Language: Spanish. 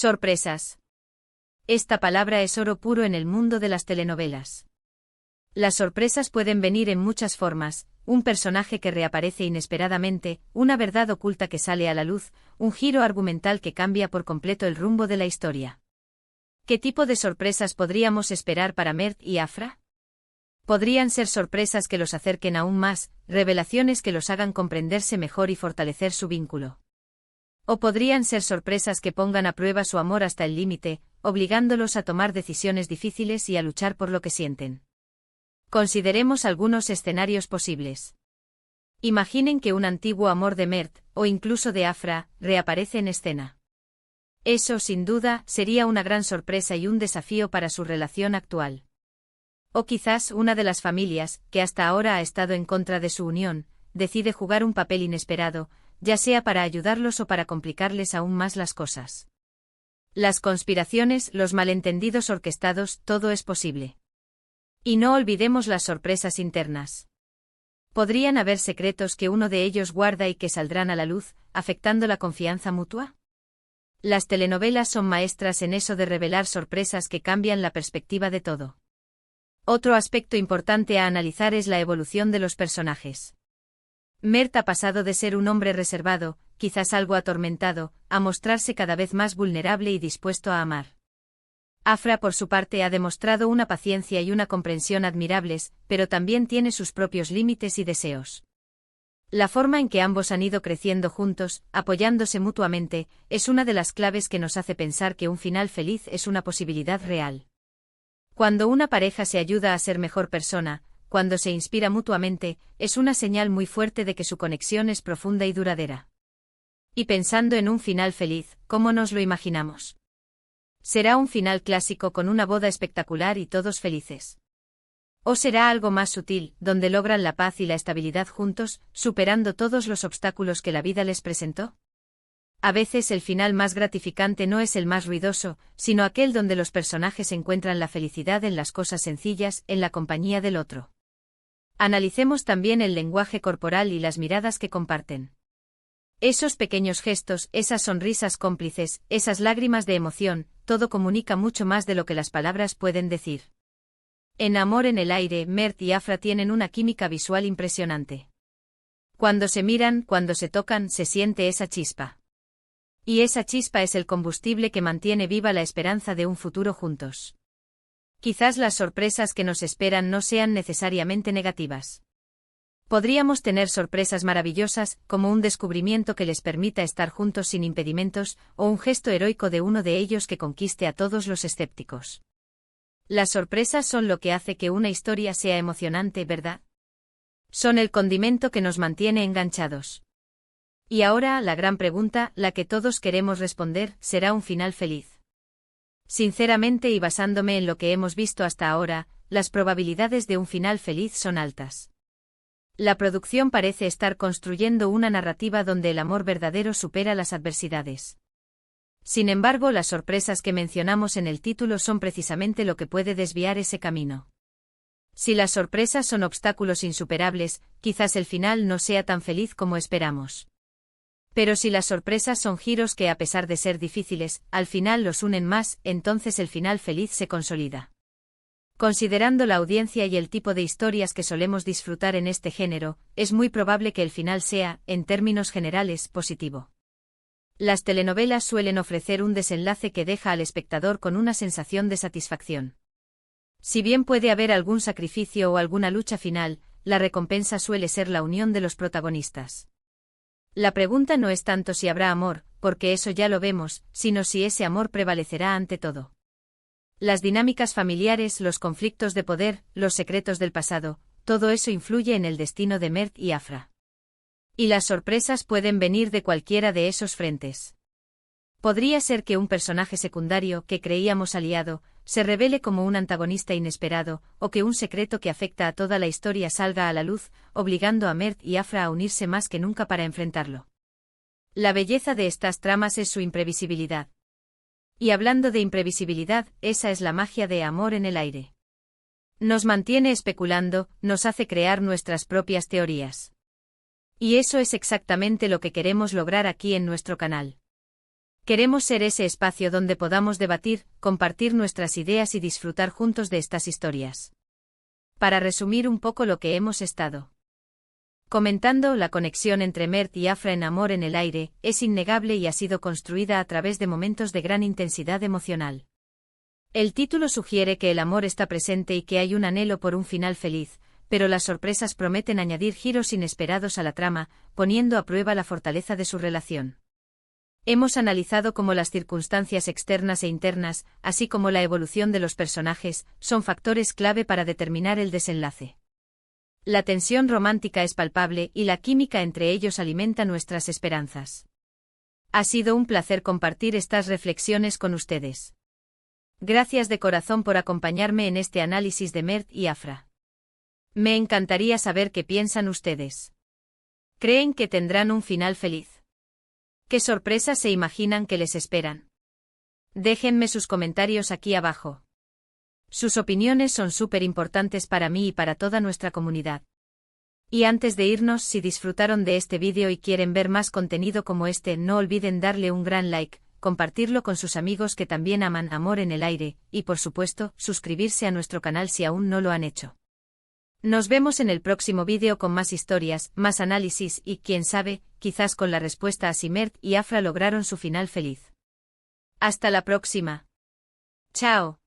Sorpresas. Esta palabra es oro puro en el mundo de las telenovelas. Las sorpresas pueden venir en muchas formas: un personaje que reaparece inesperadamente, una verdad oculta que sale a la luz, un giro argumental que cambia por completo el rumbo de la historia. ¿Qué tipo de sorpresas podríamos esperar para Mert y Afra? Podrían ser sorpresas que los acerquen aún más, revelaciones que los hagan comprenderse mejor y fortalecer su vínculo. O podrían ser sorpresas que pongan a prueba su amor hasta el límite, obligándolos a tomar decisiones difíciles y a luchar por lo que sienten. Consideremos algunos escenarios posibles. Imaginen que un antiguo amor de Mert, o incluso de Afra, reaparece en escena. Eso, sin duda, sería una gran sorpresa y un desafío para su relación actual. O quizás una de las familias, que hasta ahora ha estado en contra de su unión, decide jugar un papel inesperado, ya sea para ayudarlos o para complicarles aún más las cosas. Las conspiraciones, los malentendidos orquestados, todo es posible. Y no olvidemos las sorpresas internas. ¿Podrían haber secretos que uno de ellos guarda y que saldrán a la luz, afectando la confianza mutua? Las telenovelas son maestras en eso de revelar sorpresas que cambian la perspectiva de todo. Otro aspecto importante a analizar es la evolución de los personajes. Mert ha pasado de ser un hombre reservado, quizás algo atormentado, a mostrarse cada vez más vulnerable y dispuesto a amar. Afra, por su parte, ha demostrado una paciencia y una comprensión admirables, pero también tiene sus propios límites y deseos. La forma en que ambos han ido creciendo juntos, apoyándose mutuamente, es una de las claves que nos hace pensar que un final feliz es una posibilidad real. Cuando una pareja se ayuda a ser mejor persona, cuando se inspira mutuamente, es una señal muy fuerte de que su conexión es profunda y duradera. Y pensando en un final feliz, ¿cómo nos lo imaginamos? ¿Será un final clásico con una boda espectacular y todos felices? ¿O será algo más sutil, donde logran la paz y la estabilidad juntos, superando todos los obstáculos que la vida les presentó? A veces el final más gratificante no es el más ruidoso, sino aquel donde los personajes encuentran la felicidad en las cosas sencillas, en la compañía del otro. Analicemos también el lenguaje corporal y las miradas que comparten. Esos pequeños gestos, esas sonrisas cómplices, esas lágrimas de emoción, todo comunica mucho más de lo que las palabras pueden decir. En Amor en el aire, Mert y Afra tienen una química visual impresionante. Cuando se miran, cuando se tocan, se siente esa chispa. Y esa chispa es el combustible que mantiene viva la esperanza de un futuro juntos. Quizás las sorpresas que nos esperan no sean necesariamente negativas. Podríamos tener sorpresas maravillosas, como un descubrimiento que les permita estar juntos sin impedimentos, o un gesto heroico de uno de ellos que conquiste a todos los escépticos. Las sorpresas son lo que hace que una historia sea emocionante, ¿verdad? Son el condimento que nos mantiene enganchados. Y ahora, la gran pregunta, la que todos queremos responder, ¿será un final feliz? Sinceramente y basándome en lo que hemos visto hasta ahora, las probabilidades de un final feliz son altas. La producción parece estar construyendo una narrativa donde el amor verdadero supera las adversidades. Sin embargo, las sorpresas que mencionamos en el título son precisamente lo que puede desviar ese camino. Si las sorpresas son obstáculos insuperables, quizás el final no sea tan feliz como esperamos. Pero si las sorpresas son giros que, a pesar de ser difíciles, al final los unen más, entonces el final feliz se consolida. Considerando la audiencia y el tipo de historias que solemos disfrutar en este género, es muy probable que el final sea, en términos generales, positivo. Las telenovelas suelen ofrecer un desenlace que deja al espectador con una sensación de satisfacción. Si bien puede haber algún sacrificio o alguna lucha final, la recompensa suele ser la unión de los protagonistas. La pregunta no es tanto si habrá amor, porque eso ya lo vemos, sino si ese amor prevalecerá ante todo. Las dinámicas familiares, los conflictos de poder, los secretos del pasado, todo eso influye en el destino de Mert y Afra. Y las sorpresas pueden venir de cualquiera de esos frentes. Podría ser que un personaje secundario, que creíamos aliado, se revele como un antagonista inesperado, o que un secreto que afecta a toda la historia salga a la luz, obligando a Mert y Afra a unirse más que nunca para enfrentarlo. La belleza de estas tramas es su imprevisibilidad. Y hablando de imprevisibilidad, esa es la magia de Amor en el aire. Nos mantiene especulando, nos hace crear nuestras propias teorías. Y eso es exactamente lo que queremos lograr aquí en nuestro canal. Queremos ser ese espacio donde podamos debatir, compartir nuestras ideas y disfrutar juntos de estas historias. Para resumir un poco lo que hemos estado comentando, la conexión entre Mert y Afra en Amor en el Aire es innegable y ha sido construida a través de momentos de gran intensidad emocional. El título sugiere que el amor está presente y que hay un anhelo por un final feliz, pero las sorpresas prometen añadir giros inesperados a la trama, poniendo a prueba la fortaleza de su relación. Hemos analizado cómo las circunstancias externas e internas, así como la evolución de los personajes, son factores clave para determinar el desenlace. La tensión romántica es palpable y la química entre ellos alimenta nuestras esperanzas. Ha sido un placer compartir estas reflexiones con ustedes. Gracias de corazón por acompañarme en este análisis de Mert y Afra. Me encantaría saber qué piensan ustedes. ¿Creen que tendrán un final feliz? ¿Qué sorpresas se imaginan que les esperan? Déjenme sus comentarios aquí abajo. Sus opiniones son súper importantes para mí y para toda nuestra comunidad. Y antes de irnos, si disfrutaron de este vídeo y quieren ver más contenido como este, no olviden darle un gran like, compartirlo con sus amigos que también aman Amor en el Aire, y por supuesto, suscribirse a nuestro canal si aún no lo han hecho. Nos vemos en el próximo vídeo con más historias, más análisis y, quién sabe, quizás con la respuesta a si Mert y Afra lograron su final feliz. Hasta la próxima. Chao.